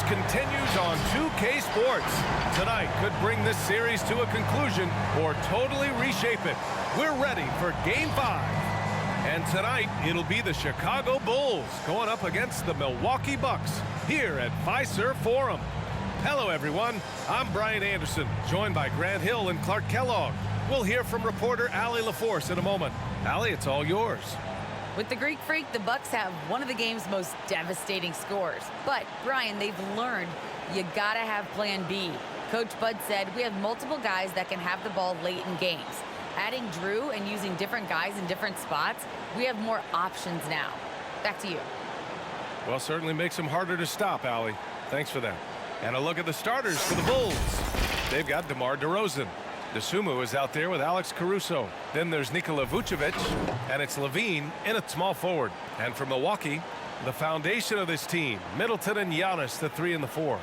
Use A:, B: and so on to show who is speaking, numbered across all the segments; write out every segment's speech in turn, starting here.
A: Continues on 2K Sports. Tonight could bring this series to a conclusion or totally reshape it. We're ready for Game 5. And tonight, it'll be the Chicago Bulls going up against the Milwaukee Bucks here at Fiserv Forum. Hello, everyone. I'm Brian Anderson, joined by Grant Hill and Clark Kellogg. We'll hear from reporter Allie LaForce in a moment. Allie, it's all yours.
B: With the Greek Freak, the Bucks have one of the game's most devastating scores. But, Brian, they've learned you gotta have plan B. Coach Bud said we have multiple guys that can have the ball late in games. Adding Drew and using different guys in different spots, we have more options now. Back to you.
A: Well, certainly makes them harder to stop, Allie. Thanks for that. And a look at the starters for the Bulls. They've got DeMar DeRozan. DeSumo is out there with Alex Caruso. Then there's Nikola Vucevic, and it's Levine in at small forward. And for Milwaukee, the foundation of this team, Middleton and Giannis, the 3 and the 4.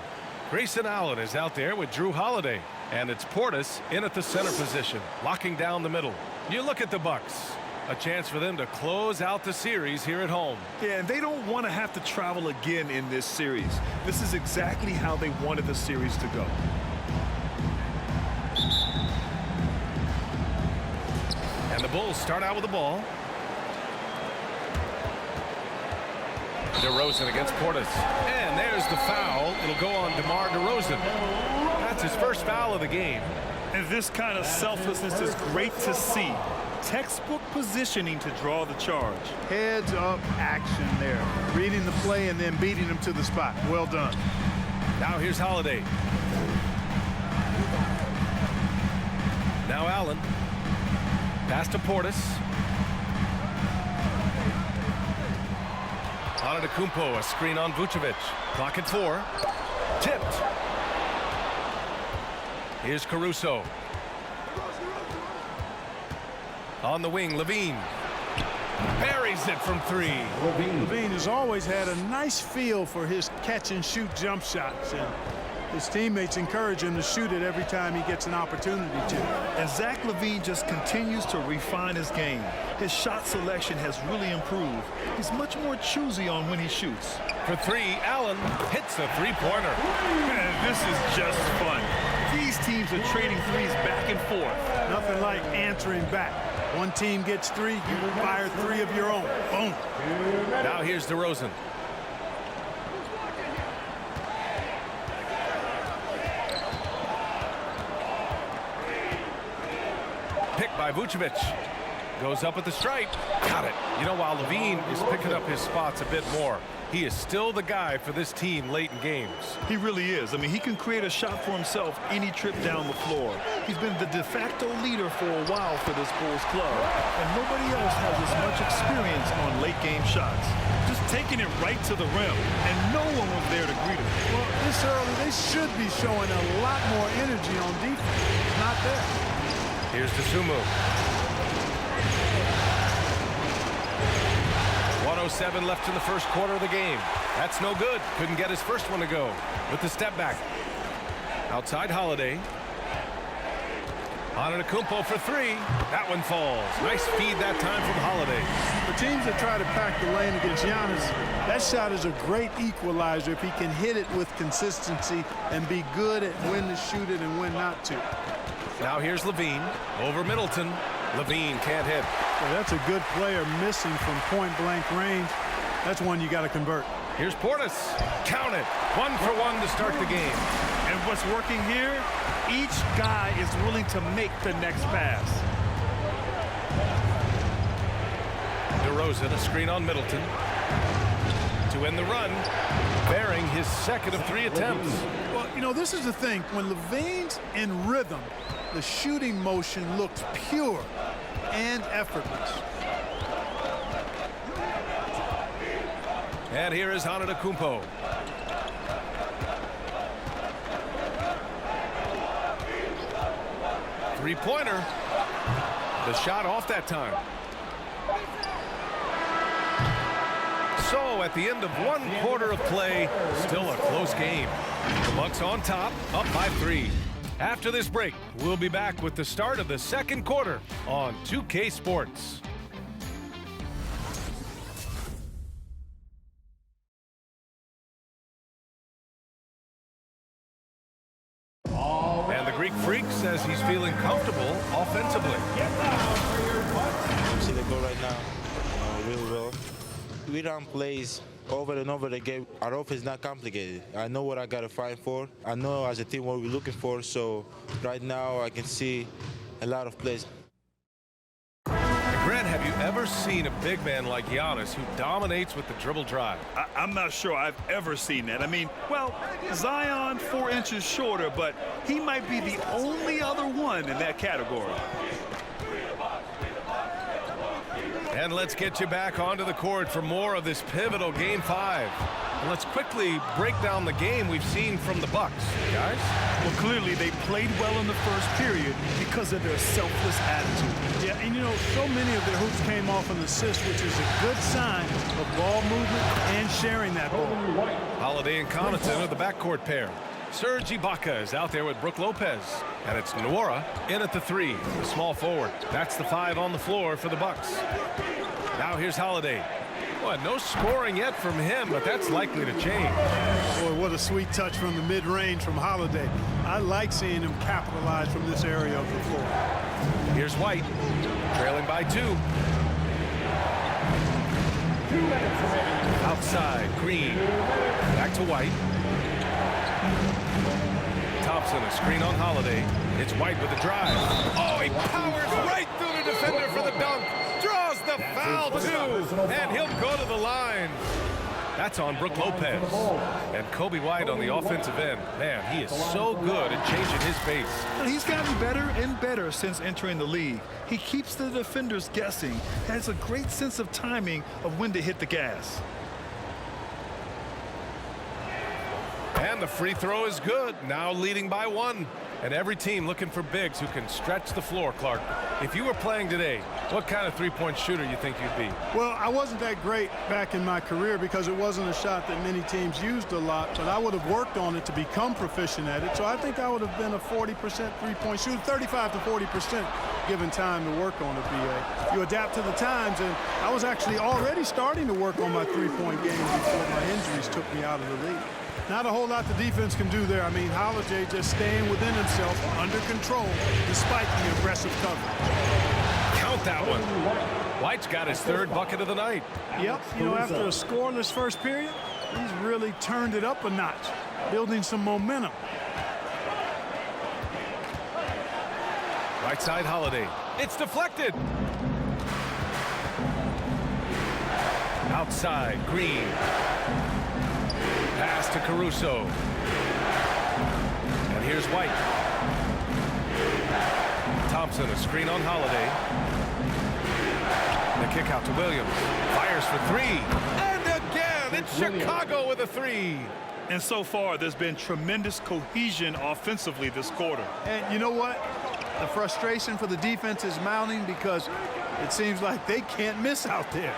A: Grayson Allen is out there with Drew Holiday, and it's Portis in at the center position, locking down the middle. You look at the Bucks, a chance for them to close out the series here at home.
C: Yeah, and they don't want to have to travel again in this series. This is exactly how they wanted the series to go.
A: And the Bulls start out with the ball. DeRozan against Portis. And there's the foul. It'll go on DeMar DeRozan. That's his first foul of the game.
C: And this kind of selflessness is great to see. Textbook positioning to draw the charge.
D: Heads up action there. Reading the play and then beating him to the spot. Well done.
A: Now here's Holiday. Now Allen. Pass to Portis. Antetokounmpo, a screen on Vucevic. Clock at 4. Tipped. Here's Caruso. On the wing, Levine. Buries it from 3.
D: Levine has always had a nice feel for his catch-and-shoot jump shots. And his teammates encourage him to shoot it every time he gets an opportunity to.
C: And Zach LaVine just continues to refine his game. His shot selection has really improved. He's much more choosy on when he shoots.
A: For 3, Allen hits a three-pointer.
C: Man, this is just fun. These teams are trading threes back and forth.
D: Nothing like answering back. One team gets 3, you fire 3 of your own. Boom.
A: Now here's DeRozan. Picked by Vucevic. Goes up at the stripe. Got it. You know, while Levine is picking up his spots a bit more, he is still the guy for this team late in games.
C: He really is. I mean, he can create a shot for himself any trip down the floor. He's been the de facto leader for a while for this Bulls club, and nobody else has as much experience on late-game shots. Just taking it right to the rim, and no one was there to greet him.
D: Well, this early, they should be showing a lot more energy on defense. It's not there.
A: Here's DeSumo. 1:07 left in the first quarter of the game. That's no good. Couldn't get his first one to go with the step back. Outside Holiday. Antetokounmpo for three. That one falls. Nice feed that time from Holiday.
D: For teams that try to pack the lane against Giannis, that shot is a great equalizer if he can hit it with consistency and be good at when to shoot it and when not to.
A: Now here's Levine over Middleton. Levine can't hit.
D: Well, that's a good player missing from point-blank range. That's one you got to convert.
A: Here's Portis. Count it. 1 for 1 to start the game.
C: And what's working here, each guy is willing to make the next pass.
A: DeRozan, a screen on Middleton. To end the run, bearing his second of 3 attempts.
D: Well, you know, this is the thing. When Levine's in rhythm, the shooting motion looks pure and effortless.
A: And here is Antetokounmpo. Three-pointer. The shot off that time. So at the end of 1 quarter of play, still a close game. The Bucks on top, up by 3. After this break, we'll be back with the start of the second quarter on 2K Sports. And the Greek Freak says he's feeling comfortable offensively.
E: See the goal right now, really well. We run plays over and over again. Our offense is not complicated. I know what I got to fight for. I know as a team what we're looking for. So right now I can see a lot of plays.
A: Grant, have you ever seen a big man like Giannis who dominates with the dribble drive?
C: I'm not sure I've ever seen that. I mean, well, Zion 4 inches shorter, but he might be the only other one in that category.
A: And let's get you back onto the court for more of this pivotal Game 5. And let's quickly break down the game we've seen from the Bucks, guys.
C: Well, clearly they played well in the first period because of their selfless attitude.
D: Yeah, and you know, so many of their hoops came off an assist, which is a good sign of ball movement and sharing that ball.
A: Holiday and Connaughton are the backcourt pair. Serge Ibaka is out there with Brook Lopez. And it's Nwora in at the 3, the small forward. That's the 5 on the floor for the Bucks. Now here's Holiday. Well, no scoring yet from him, but that's likely to change.
D: Boy, what a sweet touch from the mid-range from Holiday. I like seeing him capitalize from this area of the floor.
A: Here's White, trailing by 2. Outside, Green. Back to White. Thompson, a screen on Holiday. It's White with the drive. Oh, he powers right through the defender for the dunk. Draws the foul, too. And he'll go to the line. That's on Brook Lopez. And Kobe White on the offensive end. Man, he is so good at changing his pace.
C: And he's gotten better and better since entering the league. He keeps the defenders guessing, has a great sense of timing of when to hit the gas.
A: And the free throw is good, now leading by 1. And every team looking for bigs who can stretch the floor, Clark. If you were playing today, what kind of three-point shooter you think you'd be?
D: Well, I wasn't that great back in my career because it wasn't a shot that many teams used a lot, but I would have worked on it to become proficient at it. So I think I would have been a 40% three-point shooter, 35 to 40% given time to work on it, BA. You adapt to the times, and I was actually already starting to work on my three-point game before my injuries took me out of the league. Not a whole lot the defense can do there. I mean, Holiday just staying within himself, under control, despite the aggressive coverage.
A: Count that one. White's got his 3rd bucket of the night.
D: Yep, you know, after a scoreless first period, he's really turned it up a notch, building some momentum.
A: Right side, Holiday. It's deflected. Outside, Green. Pass to Caruso. And here's White. Thompson, a screen on Holiday. The kick out to Williams. Fires for 3. And again, it's Chicago with a 3.
C: And so far, there's been tremendous cohesion offensively this quarter.
D: And you know what? The frustration for the defense is mounting because it seems like they can't miss out there.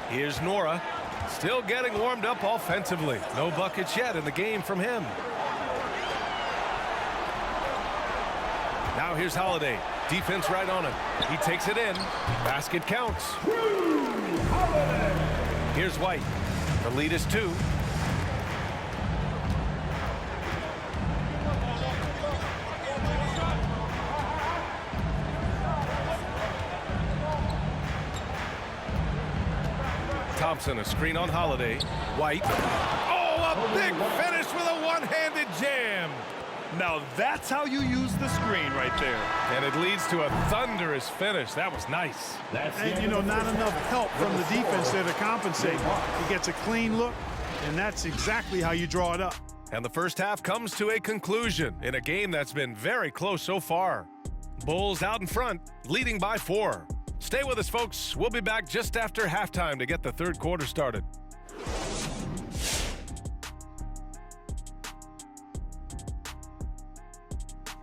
A: Here's Nwora. Still getting warmed up offensively. No buckets yet in the game from him. Now here's Holiday. Defense right on him. He takes it in. Basket counts. Here's White. The lead is 2. Thompson, a screen on Holiday. White. Oh, a big finish with a one-handed jam.
C: Now that's how you use the screen right there.
A: And it leads to a thunderous finish. That was nice.
D: And, you know, not enough help from the defense there to compensate. He gets a clean look, and that's exactly how you draw it up.
A: And the first half comes to a conclusion in a game that's been very close so far. Bulls out in front, leading by 4. Stay with us, folks. We'll be back just after halftime to get the third quarter started.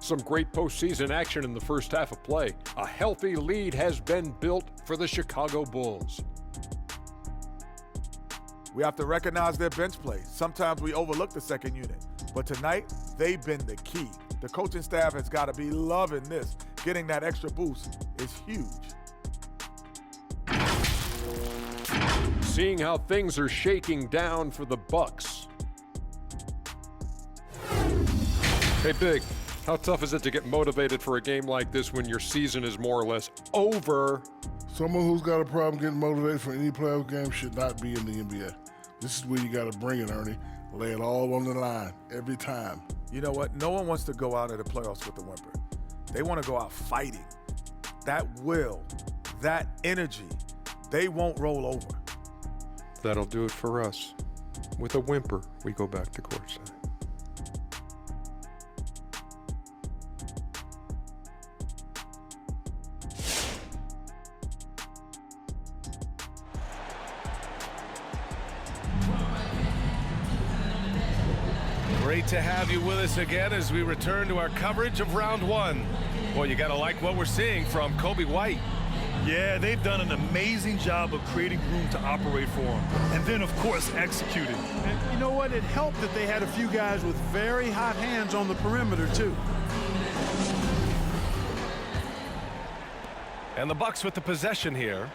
F: Some great postseason action in the first half of play. A healthy lead has been built for the Chicago Bulls.
G: We have to recognize their bench play. Sometimes we overlook the second unit, but tonight they've been the key. The coaching staff has got to be loving this. Getting that extra boost is huge.
F: Seeing how things are shaking down for the Bucks. Hey, Big, how tough is it to get motivated for a game like this when your season is more or less over?
H: Someone who's got a problem getting motivated for any playoff game should not be in the NBA. This is where you got to bring it, Ernie. Lay it all on the line every time.
G: You know what? No one wants to go out of the playoffs with a whimper. They want to go out fighting. That will, that energy, they won't roll over.
F: That'll do it for us. With a whimper, we go back to courtside.
A: Great to have you with us again as we return to our coverage of round 1. Well, you got to like what we're seeing from Kobe White.
C: Yeah, they've done an amazing job of creating room to operate for him. And then, of course, executing.
D: And you know what? It helped that they had a few guys with very hot hands on the perimeter, too.
A: And the Bucks with the possession here,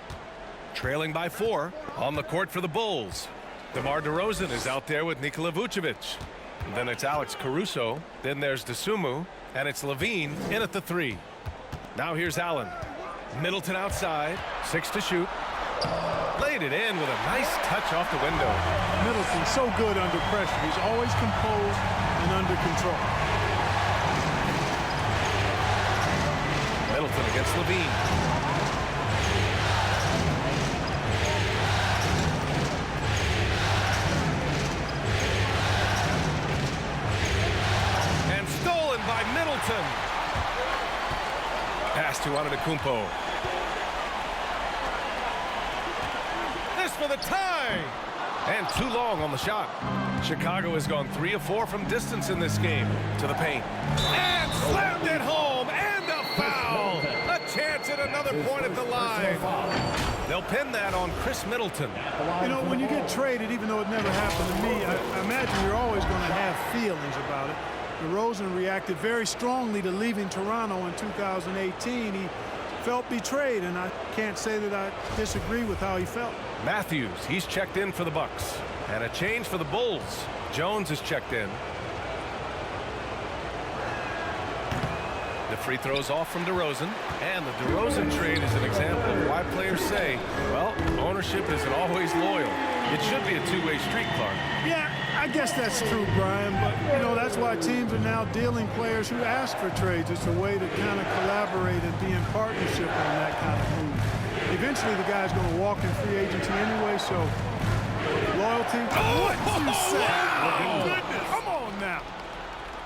A: trailing by 4 on the court for the Bulls. DeMar DeRozan is out there with Nikola Vucevic. Then it's Alex Caruso. Then there's DeSumo. And it's Levine in at the 3. Now here's Allen. Middleton outside. 6 to shoot. Laid it in with a nice touch off the window.
D: Middleton's so good under pressure. He's always composed and under control.
A: Middleton against Levine. And stolen by Middleton. Pass to Antetokounmpo. This for the tie. And too long on the shot. Chicago has gone 3 of 4 from distance in this game. To the paint. And slammed it home. And a foul. A chance at another point at the line. They'll pin that on Chris Middleton.
D: You know, when you get traded, even though it never happened to me, I imagine you're always going to have feelings about it. DeRozan reacted very strongly to leaving Toronto in 2018. He felt betrayed, and I can't say that I disagree with how he felt.
A: Matthews, he's checked in for the Bucks. And a change for the Bulls. Jones is checked in. The free throws off from DeRozan. And the DeRozan trade is an example of why players say, well, ownership isn't always loyal. It should be a two-way street, Clark.
D: Yeah, I guess that's true, Brian, but, you know, that's why teams are now dealing players who ask for trades. It's a way to kind of collaborate and be in partnership on that kind of move. Eventually, the guy's going to walk in free agency anyway, so loyalty. What you say? Oh, goodness. Come on now.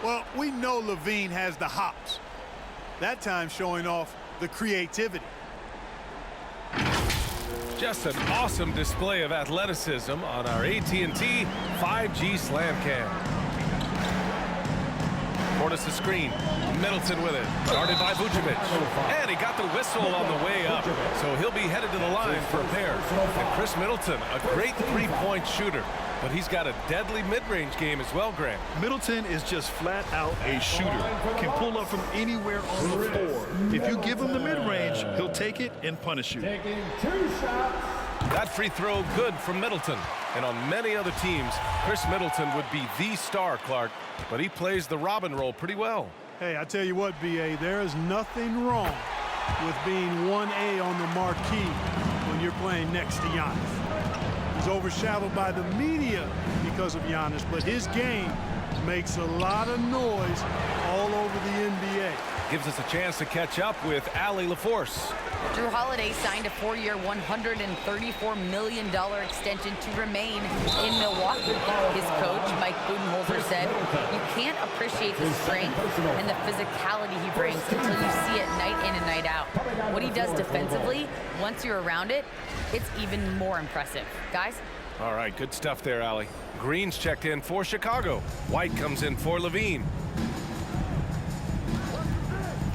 D: Well, we know Levine has the hops. That time showing off the creativity.
A: Just an awesome display of athleticism on our AT&T 5G Slam Cam. Portis the screen. Middleton with it. Guarded by Vucevic. And he got the whistle on the way up. So he'll be headed to the line for a pair. And Chris Middleton, a great three-point shooter. But he's got a deadly mid-range game as well, Grant.
C: Middleton is just flat out a shooter. Can pull up from anywhere on the floor. If you give him the mid-range, he'll take it and punish you.
I: Taking 2 shots.
A: That free throw good from Middleton. And on many other teams, Chris Middleton would be the star, Clark. But he plays the Robin role pretty well.
D: Hey, I tell you what, B.A., there is nothing wrong with being 1A on the marquee when you're playing next to Giannis. He's overshadowed by the media because of Giannis, but his game makes a lot of noise all over the NBA.
A: Gives us a chance to catch up with Allie LaForce.
B: Drew Holiday signed a 4-year, $134 million extension to remain in Milwaukee. His coach, Mike Budenholzer, said, "You can't appreciate the strength and the physicality he brings until you see it night in and night out. What he does defensively, once you're around it, it's even more impressive." Guys?
A: All right, good stuff there, Allie. Green's checked in for Chicago. White comes in for Levine.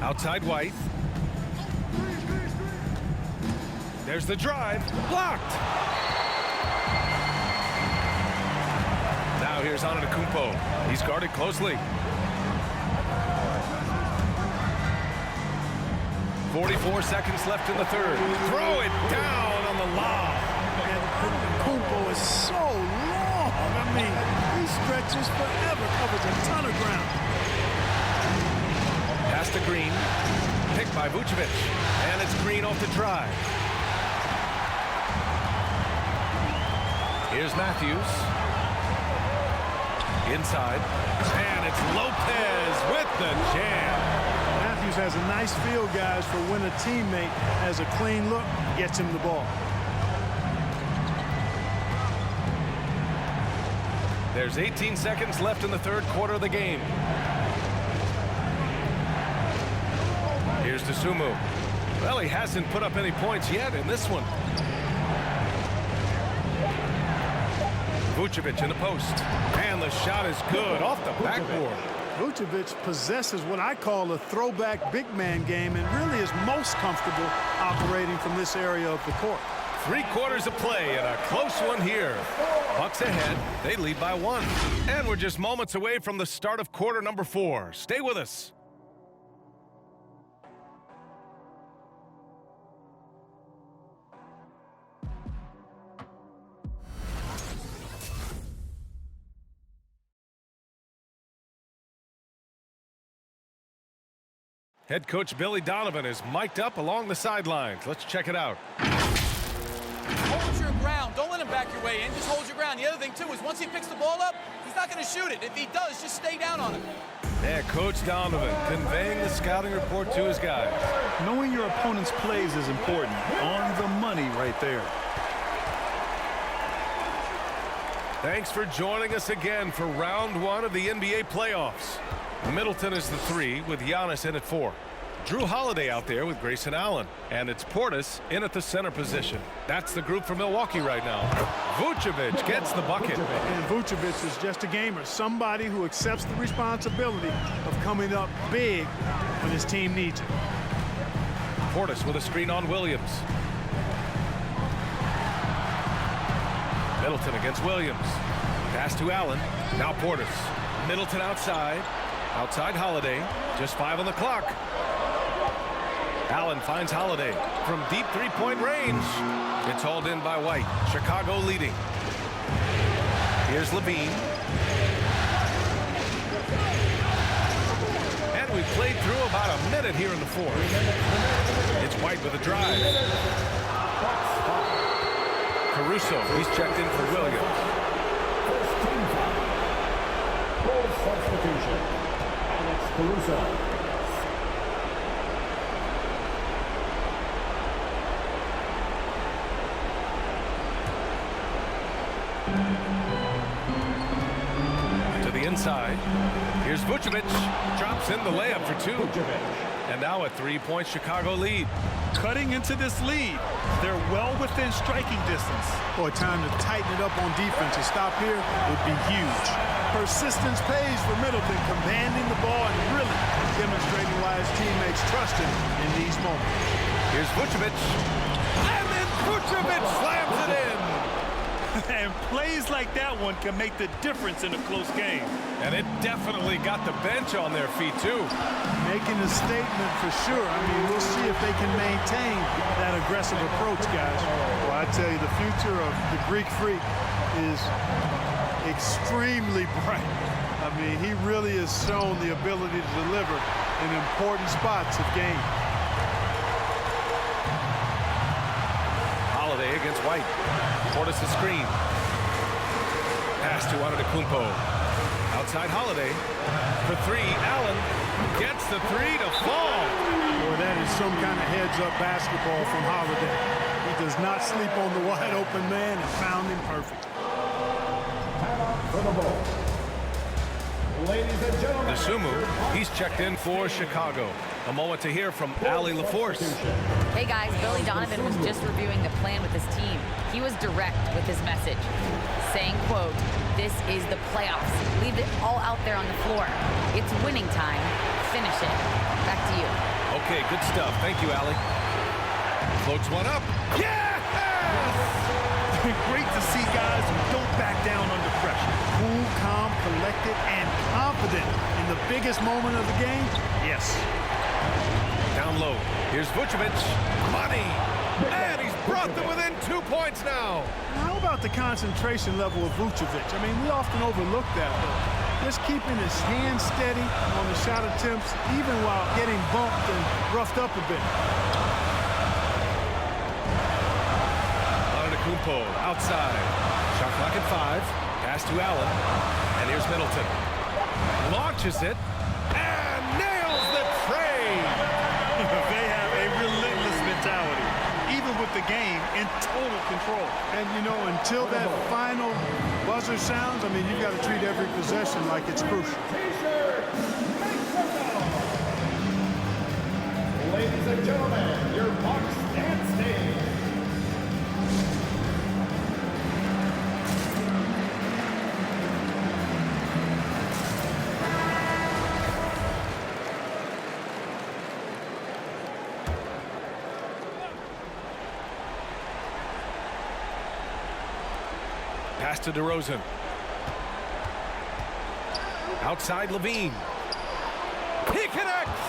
A: Outside White. There's the drive. Blocked. Now here's Antetokounmpo. He's guarded closely. 44 seconds left in the third. Throw it down on the lob.
D: And Kumpo is so long. I mean, he stretches forever, covers a ton of ground.
A: Pass to Green. Picked by Vucevic. And it's Green off the drive. Here's Matthews. Inside. And it's Lopez with the jam.
D: Matthews has a nice feel, guys, for when a teammate has a clean look, gets him the ball.
A: There's 18 seconds left in the third quarter of the game. Here's Dosunmu. Well, he hasn't put up any points yet in this one. Vucevic in the post. And the shot is good off the backboard.
D: Vucevic possesses what I call a throwback big man game and really is most comfortable operating from this area of the court.
A: 3 quarters of play and a close one here. Bucks ahead. They lead by 1. And we're just moments away from the start of quarter number 4. Stay with us. Head coach Billy Donovan is mic'd up along the sidelines. Let's check it out.
J: Hold your ground. Don't let him back your way in. Just hold your ground. The other thing, too, is once he picks the ball up, he's not going to shoot it. If he does, just stay down on him.
A: Yeah, Coach Donovan conveying the scouting report to his guys.
C: Knowing your opponent's plays is important. On the money right there.
A: Thanks for joining us again for round 1 of the NBA playoffs. Middleton is the 3 with Giannis in at 4. Drew Holiday out there with Grayson Allen. And it's Portis in at the center position. That's the group for Milwaukee right now. Vucevic gets the bucket.
D: And Vucevic is just a gamer. Somebody who accepts the responsibility of coming up big when his team needs it.
A: Portis with a screen on Williams. Middleton against Williams. Pass to Allen. Now Portis. Middleton outside. Outside Holiday. Just 5 on the clock. Allen finds Holiday from deep three-point range. It's hauled in by White. Chicago leading. Here's Levine. And we've played through about a minute here in the fourth. It's White with a drive. Caruso, he's checked in for Williams.
I: Full substitution. Alex Caruso.
A: To the inside. Here's Vucevic. Drops in the layup for 2. And now a 3-point Chicago lead.
C: cutting into this lead. They're well within striking distance.
D: Boy, time to tighten it up on defense. A stop here would be huge. Persistence pays for Middleton, commanding the ball and really demonstrating why his teammates trust him in these moments.
A: Here's Vucevic. And then Vucevic slams it in.
C: And plays like that one can make the difference in a close game.
A: And it definitely got the bench on their feet, too.
D: Making a statement for sure. I mean, we'll see if they can maintain that aggressive approach, guys. Well, I tell you, the future of the Greek Freak is extremely bright. I mean, he really has shown the ability to deliver in important spots of game.
A: Holiday against White. Portis the screen. Pass to Antetokounmpo. Outside Holiday. For three, Allen gets the three to fall.
D: Boy, that is some kind of heads-up basketball from Holiday. He does not sleep on the wide-open man and found him perfect.
I: For the ball. Ladies and gentlemen.
A: Dosunmu, he's checked in for Chicago. A moment to hear from Ali LaForce.
B: Hey guys, Billy Donovan was just reviewing the plan with his team. He was direct with his message, saying, quote, "This is the playoffs. Leave it all out there on the floor. It's winning time. Finish it." Back to you.
A: Okay, good stuff. Thank you, Ali. Floats one up. Yes!
C: Great to see guys who don't back down under pressure.
D: Cool, calm, collected, and confident in the biggest moment of the game. Yes.
A: Down low. Here's Vucevic. Money. And he's brought them within 2 points now.
D: How about the concentration level of Vucevic? I mean, we often overlook that, though. Just keeping his hands steady on the shot attempts, even while getting bumped and roughed up a bit.
A: Antetokounmpo outside. Shot clock at 5. Pass to Allen. And here's Middleton. Launches it. And nails the trade.
C: They have a relentless mentality, even with the game in total control.
D: And, you know, until that final buzzer sounds, I mean, you've got to treat every possession like it's crucial.
I: Ladies and gentlemen, your Bucks and stage.
A: Pass to DeRozan. Outside Levine. He connects!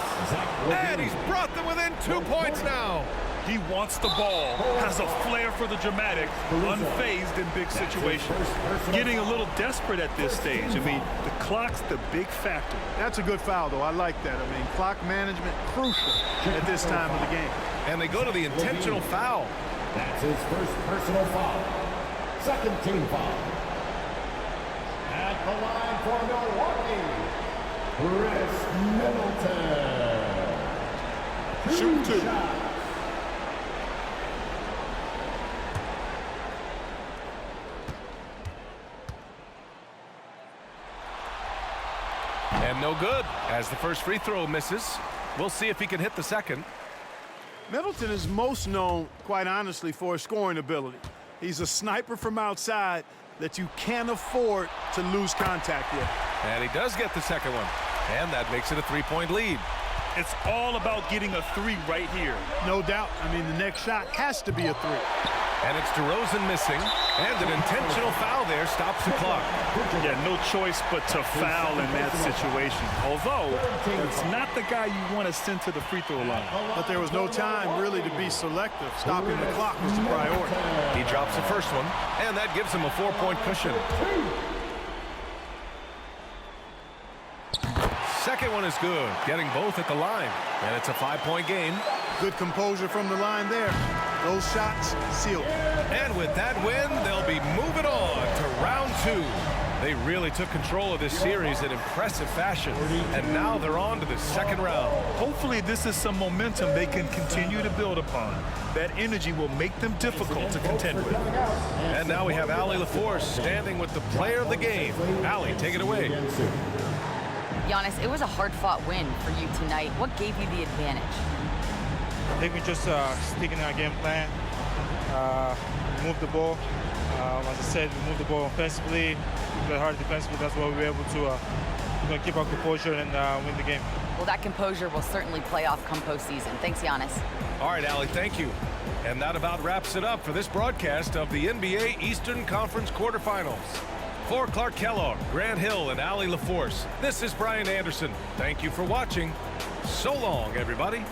A: And he's brought them within 2 points now.
C: He wants the ball, has a flair for the dramatic, unfazed in big situations. Getting a little desperate at this stage. I mean, the clock's the big factor.
D: That's a good foul, though. I like that. I mean, clock management crucial at this time of the game.
A: And they go to the intentional foul.
I: That's his first personal foul. Second team foul. At the line for Milwaukee, Chris Middleton.
D: Shoot two.
I: Shot.
A: And no good, as the first free throw misses. We'll see if he can hit the second.
D: Middleton is most known, quite honestly, for his scoring ability. He's a sniper from outside that you can't afford to lose contact with.
A: And he does get the second one. And that makes it a 3-point lead.
C: It's all about getting a three right here.
D: No doubt. I mean, the next shot has to be a three.
A: And it's DeRozan missing. And an intentional foul there stops the clock.
C: Yeah, no choice but to foul in that situation. Although, it's not the guy you want to send to the free throw line.
D: But there was no time really to be selective. Stopping the clock was the priority.
A: He drops the first one, and that gives him a 4-point cushion. Second one is good, getting both at the line. And it's a 5-point game.
D: Good composure from the line there. Those shots sealed.
A: And with that win, they'll be moving on to round 2. They really took control of this series in impressive fashion. And now they're on to the second round.
C: Hopefully this is some momentum they can continue to build upon. That energy will make them difficult to contend with.
A: And now we have Ali LaForce standing with the player of the game. Ali, take it away.
B: Giannis, it was a hard-fought win for you tonight. What gave you the advantage?
E: I think we just sticking to our game plan, move the ball. As I said, we moved the ball offensively, we played hard defensively. That's why we were able to keep our composure and win the game.
B: Well, that composure will certainly play off come postseason. Thanks, Giannis.
A: All right, Allie, thank you. And that about wraps it up for this broadcast of the NBA Eastern Conference quarterfinals. For Clark Kellogg, Grant Hill, and Allie LaForce, this is Brian Anderson. Thank you for watching. So long, everybody.